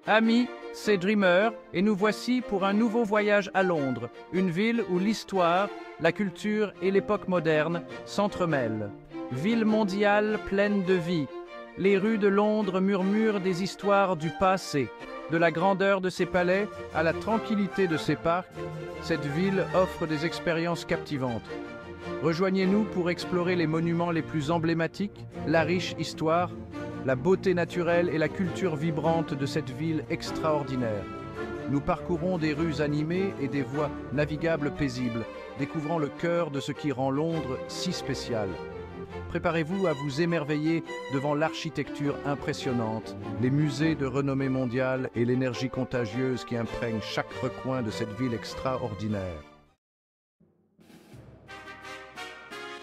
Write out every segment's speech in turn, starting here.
Amis, c'est Dreamer et nous voici pour un nouveau voyage à Londres, une ville où l'histoire, la culture et l'époque moderne s'entremêlent. Ville mondiale pleine de vie. Les rues de Londres murmurent des histoires du passé. De la grandeur de ses palais à la tranquillité de ses parcs, cette ville offre des expériences captivantes. Rejoignez-nous pour explorer les monuments les plus emblématiques, la riche histoire, la beauté naturelle et la culture vibrante de cette ville extraordinaire. Nous parcourons des rues animées et des voies navigables paisibles, découvrant le cœur de ce qui rend Londres si spécial. Préparez-vous à vous émerveiller devant l'architecture impressionnante, les musées de renommée mondiale et l'énergie contagieuse qui imprègne chaque recoin de cette ville extraordinaire.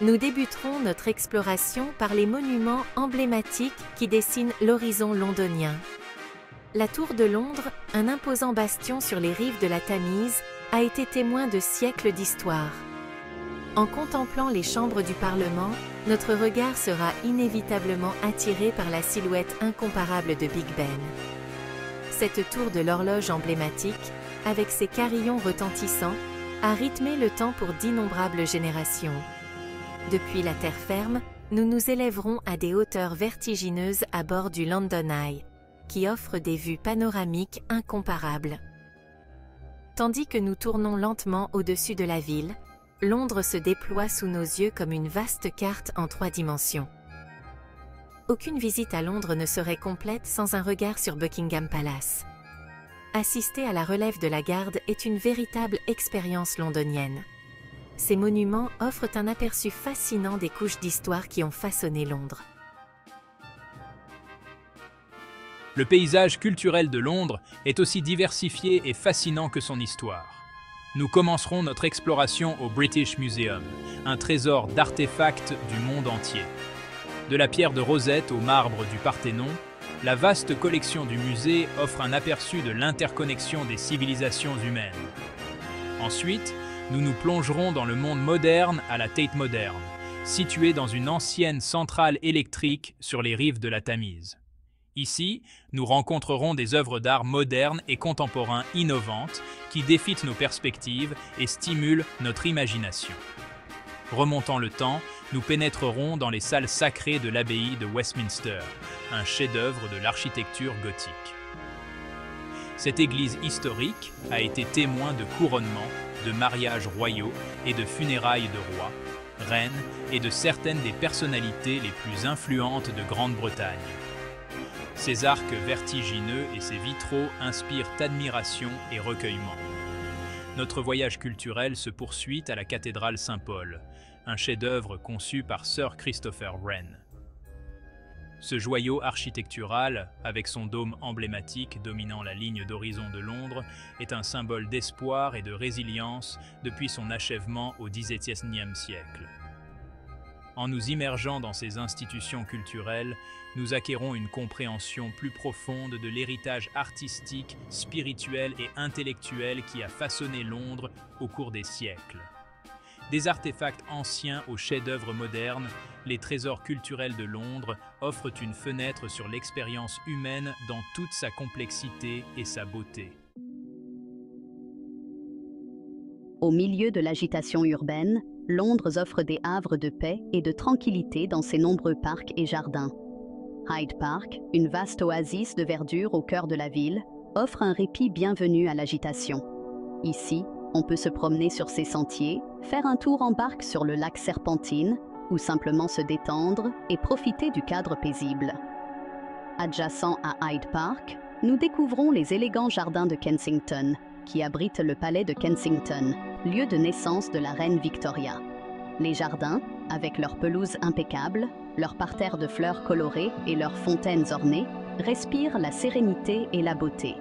Nous débuterons notre exploration par les monuments emblématiques qui dessinent l'horizon londonien. La Tour de Londres, un imposant bastion sur les rives de la Tamise, a été témoin de siècles d'histoire. En contemplant les chambres du Parlement, notre regard sera inévitablement attiré par la silhouette incomparable de Big Ben. Cette tour de l'horloge emblématique, avec ses carillons retentissants, a rythmé le temps pour d'innombrables générations. Depuis la terre ferme, nous nous élèverons à des hauteurs vertigineuses à bord du London Eye, qui offre des vues panoramiques incomparables. Tandis que nous tournons lentement au-dessus de la ville, Londres se déploie sous nos yeux comme une vaste carte en 3 dimensions. Aucune visite à Londres ne serait complète sans un regard sur Buckingham Palace. Assister à la relève de la garde est une véritable expérience londonienne. Ces monuments offrent un aperçu fascinant des couches d'histoire qui ont façonné Londres. Le paysage culturel de Londres est aussi diversifié et fascinant que son histoire. Nous commencerons notre exploration au British Museum, un trésor d'artefacts du monde entier. De la pierre de Rosette au marbre du Parthénon, la vaste collection du musée offre un aperçu de l'interconnexion des civilisations humaines. Ensuite, nous nous plongerons dans le monde moderne à la Tate Modern, située dans une ancienne centrale électrique sur les rives de la Tamise. Ici, nous rencontrerons des œuvres d'art modernes et contemporains innovantes qui défient nos perspectives et stimulent notre imagination. Remontant le temps, nous pénétrerons dans les salles sacrées de l'abbaye de Westminster, un chef-d'œuvre de l'architecture gothique. Cette église historique a été témoin de couronnements, de mariages royaux et de funérailles de rois, reines et de certaines des personnalités les plus influentes de Grande-Bretagne. Ses arcs vertigineux et ses vitraux inspirent admiration et recueillement. Notre voyage culturel se poursuit à la cathédrale Saint-Paul, un chef-d'œuvre conçu par Sir Christopher Wren. Ce joyau architectural, avec son dôme emblématique dominant la ligne d'horizon de Londres, est un symbole d'espoir et de résilience depuis son achèvement au XVIIe siècle. En nous immergeant dans ces institutions culturelles, nous acquérons une compréhension plus profonde de l'héritage artistique, spirituel et intellectuel qui a façonné Londres au cours des siècles. Des artefacts anciens aux chefs-d'œuvre modernes, les trésors culturels de Londres offrent une fenêtre sur l'expérience humaine dans toute sa complexité et sa beauté. Au milieu de l'agitation urbaine, Londres offre des havres de paix et de tranquillité dans ses nombreux parcs et jardins. Hyde Park, une vaste oasis de verdure au cœur de la ville, offre un répit bienvenu à l'agitation. Ici, on peut se promener sur ses sentiers, faire un tour en barque sur le lac Serpentine, ou simplement se détendre et profiter du cadre paisible. Adjacent à Hyde Park, nous découvrons les élégants jardins de Kensington, qui abritent le palais de Kensington, lieu de naissance de la reine Victoria. Les jardins, avec leurs pelouses impeccables, leurs parterres de fleurs colorées et leurs fontaines ornées, respirent la sérénité et la beauté.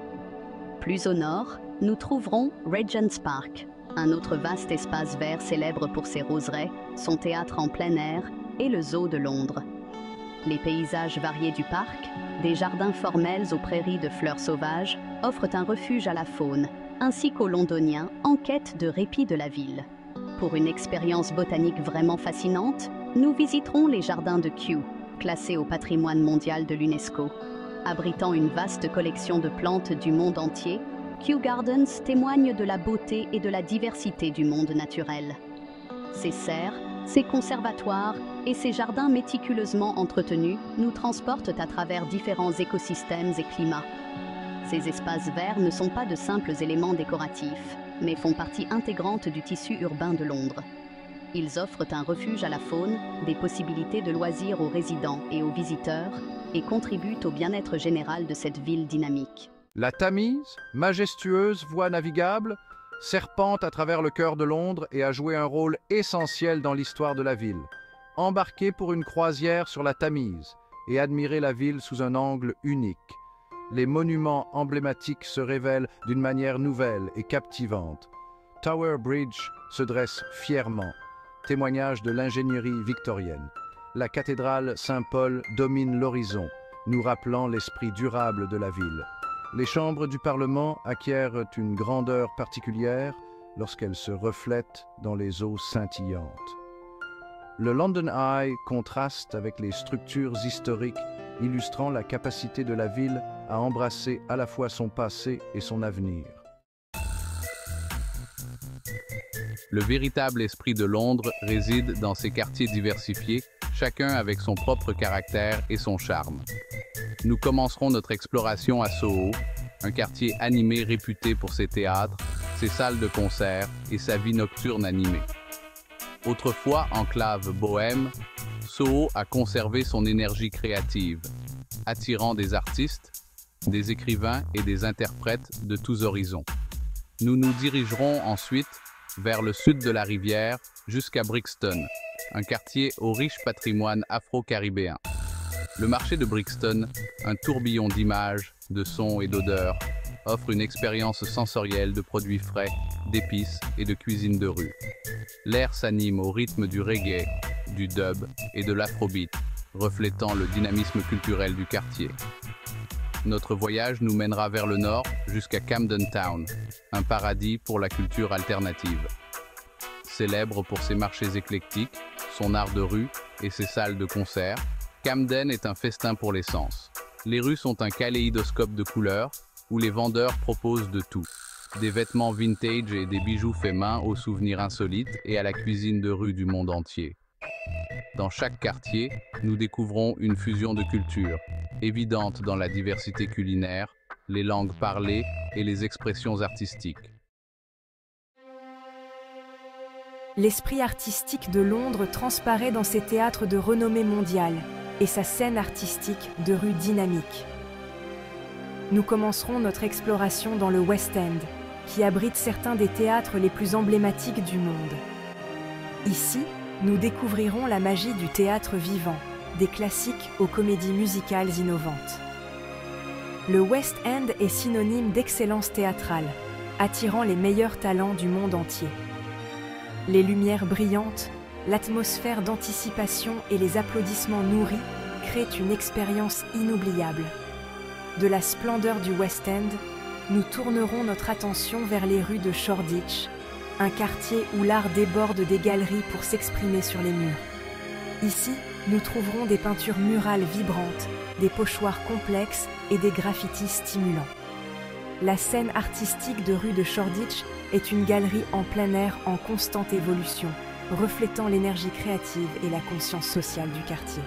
Plus au nord, nous trouverons Regent's Park, un autre vaste espace vert célèbre pour ses roseraies, son théâtre en plein air et le zoo de Londres. Les paysages variés du parc, des jardins formels aux prairies de fleurs sauvages, offrent un refuge à la faune, ainsi qu'aux Londoniens en quête de répit de la ville. Pour une expérience botanique vraiment fascinante, nous visiterons les jardins de Kew, classés au patrimoine mondial de l'UNESCO. Abritant une vaste collection de plantes du monde entier, Kew Gardens témoigne de la beauté et de la diversité du monde naturel. Ses serres, ses conservatoires et ses jardins méticuleusement entretenus nous transportent à travers différents écosystèmes et climats. Ces espaces verts ne sont pas de simples éléments décoratifs, mais font partie intégrante du tissu urbain de Londres. Ils offrent un refuge à la faune, des possibilités de loisirs aux résidents et aux visiteurs, et contribuent au bien-être général de cette ville dynamique. La Tamise, majestueuse voie navigable, serpente à travers le cœur de Londres et a joué un rôle essentiel dans l'histoire de la ville. Embarquez pour une croisière sur la Tamise et admirez la ville sous un angle unique. Les monuments emblématiques se révèlent d'une manière nouvelle et captivante. Tower Bridge se dresse fièrement, témoignage de l'ingénierie victorienne. La cathédrale Saint-Paul domine l'horizon, nous rappelant l'esprit durable de la ville. Les chambres du Parlement acquièrent une grandeur particulière lorsqu'elles se reflètent dans les eaux scintillantes. Le London Eye contraste avec les structures historiques, illustrant la capacité de la ville à embrasser à la fois son passé et son avenir. Le véritable esprit de Londres réside dans ses quartiers diversifiés, chacun avec son propre caractère et son charme. Nous commencerons notre exploration à Soho, un quartier animé réputé pour ses théâtres, ses salles de concert et sa vie nocturne animée. Autrefois enclave bohème, Soho a conservé son énergie créative, attirant des artistes, des écrivains et des interprètes de tous horizons. Nous nous dirigerons ensuite vers le sud de la rivière jusqu'à Brixton, un quartier au riche patrimoine afro-caribéen. Le marché de Brixton, un tourbillon d'images, de sons et d'odeurs, offre une expérience sensorielle de produits frais, d'épices et de cuisine de rue. L'air s'anime au rythme du reggae, du dub et de l'afrobeat, reflétant le dynamisme culturel du quartier. Notre voyage nous mènera vers le nord jusqu'à Camden Town, un paradis pour la culture alternative. Célèbre pour ses marchés éclectiques, son art de rue et ses salles de concert, Camden est un festin pour les sens. Les rues sont un kaléidoscope de couleurs où les vendeurs proposent de tout. Des vêtements vintage et des bijoux faits main aux souvenirs insolites et à la cuisine de rue du monde entier. Dans chaque quartier, nous découvrons une fusion de cultures, évidente dans la diversité culinaire, les langues parlées et les expressions artistiques. L'esprit artistique de Londres transparaît dans ses théâtres de renommée mondiale et sa scène artistique de rue dynamique. Nous commencerons notre exploration dans le West End, qui abrite certains des théâtres les plus emblématiques du monde. Ici, nous découvrirons la magie du théâtre vivant, des classiques aux comédies musicales innovantes. Le West End est synonyme d'excellence théâtrale, attirant les meilleurs talents du monde entier. Les lumières brillantes, l'atmosphère d'anticipation et les applaudissements nourris créent une expérience inoubliable. De la splendeur du West End, nous tournerons notre attention vers les rues de Shoreditch, un quartier où l'art déborde des galeries pour s'exprimer sur les murs. Ici, nous trouverons des peintures murales vibrantes, des pochoirs complexes et des graffitis stimulants. La scène artistique de rue de Shoreditch est une galerie en plein air en constante évolution, reflétant l'énergie créative et la conscience sociale du quartier.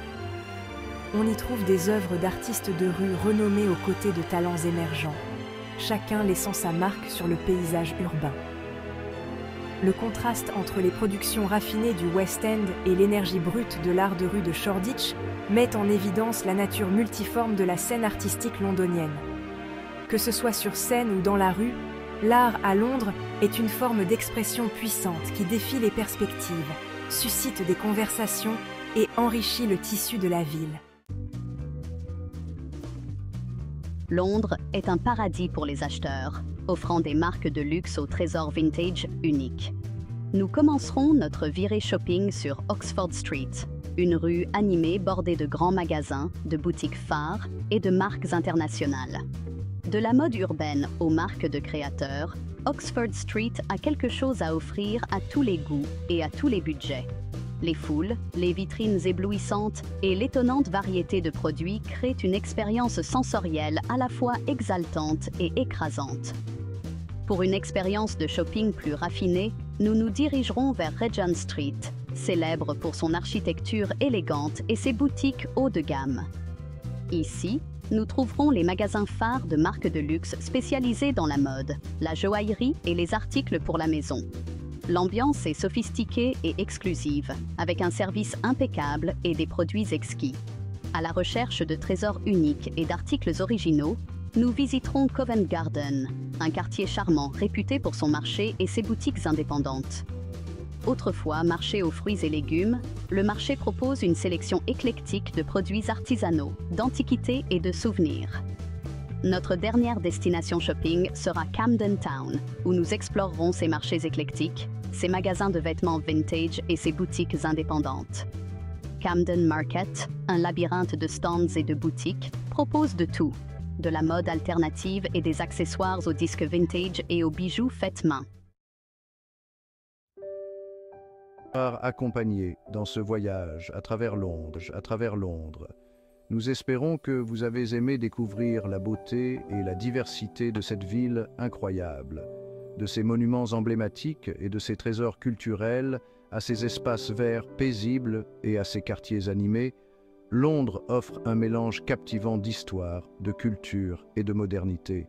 On y trouve des œuvres d'artistes de rue renommés aux côtés de talents émergents, chacun laissant sa marque sur le paysage urbain. Le contraste entre les productions raffinées du West End et l'énergie brute de l'art de rue de Shoreditch met en évidence la nature multiforme de la scène artistique londonienne. Que ce soit sur scène ou dans la rue, l'art à Londres est une forme d'expression puissante qui défie les perspectives, suscite des conversations et enrichit le tissu de la ville. Londres est un paradis pour les acheteurs, offrant des marques de luxe au trésor vintage unique. Nous commencerons notre virée shopping sur Oxford Street, une rue animée bordée de grands magasins, de boutiques phares et de marques internationales. De la mode urbaine aux marques de créateurs, Oxford Street a quelque chose à offrir à tous les goûts et à tous les budgets. Les foules, les vitrines éblouissantes et l'étonnante variété de produits créent une expérience sensorielle à la fois exaltante et écrasante. Pour une expérience de shopping plus raffinée, nous nous dirigerons vers Regent Street, célèbre pour son architecture élégante et ses boutiques haut de gamme. Ici, nous trouverons les magasins phares de marques de luxe spécialisés dans la mode, la joaillerie et les articles pour la maison. L'ambiance est sophistiquée et exclusive, avec un service impeccable et des produits exquis. À la recherche de trésors uniques et d'articles originaux, nous visiterons Covent Garden, un quartier charmant réputé pour son marché et ses boutiques indépendantes. Autrefois marché aux fruits et légumes, le marché propose une sélection éclectique de produits artisanaux, d'antiquités et de souvenirs. Notre dernière destination shopping sera Camden Town, où nous explorerons ses marchés éclectiques, ses magasins de vêtements vintage et ses boutiques indépendantes. Camden Market, un labyrinthe de stands et de boutiques, propose de tout, de la mode alternative et des accessoires aux disques vintage et aux bijoux faits main. Accompagné dans ce voyage à travers Londres. Nous espérons que vous avez aimé découvrir la beauté et la diversité de cette ville incroyable, de ses monuments emblématiques et de ses trésors culturels à ses espaces verts paisibles et à ses quartiers animés. Londres offre un mélange captivant d'histoire, de culture et de modernité.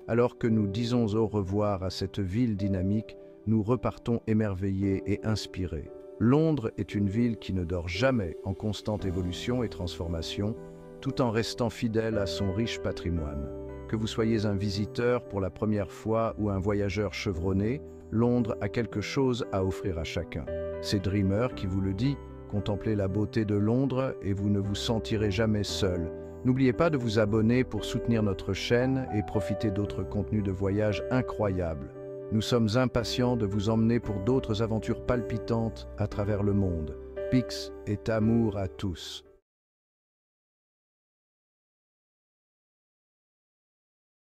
Alors que nous disons au revoir à cette ville dynamique, nous repartons émerveillés et inspirés. Londres est une ville qui ne dort jamais, en constante évolution et transformation, tout en restant fidèle à son riche patrimoine. Que vous soyez un visiteur pour la première fois ou un voyageur chevronné, Londres a quelque chose à offrir à chacun. C'est Dreamer qui vous le dit, contemplez la beauté de Londres et vous ne vous sentirez jamais seul. N'oubliez pas de vous abonner pour soutenir notre chaîne et profiter d'autres contenus de voyage incroyables. Nous sommes impatients de vous emmener pour d'autres aventures palpitantes à travers le monde. Pix et amour à tous.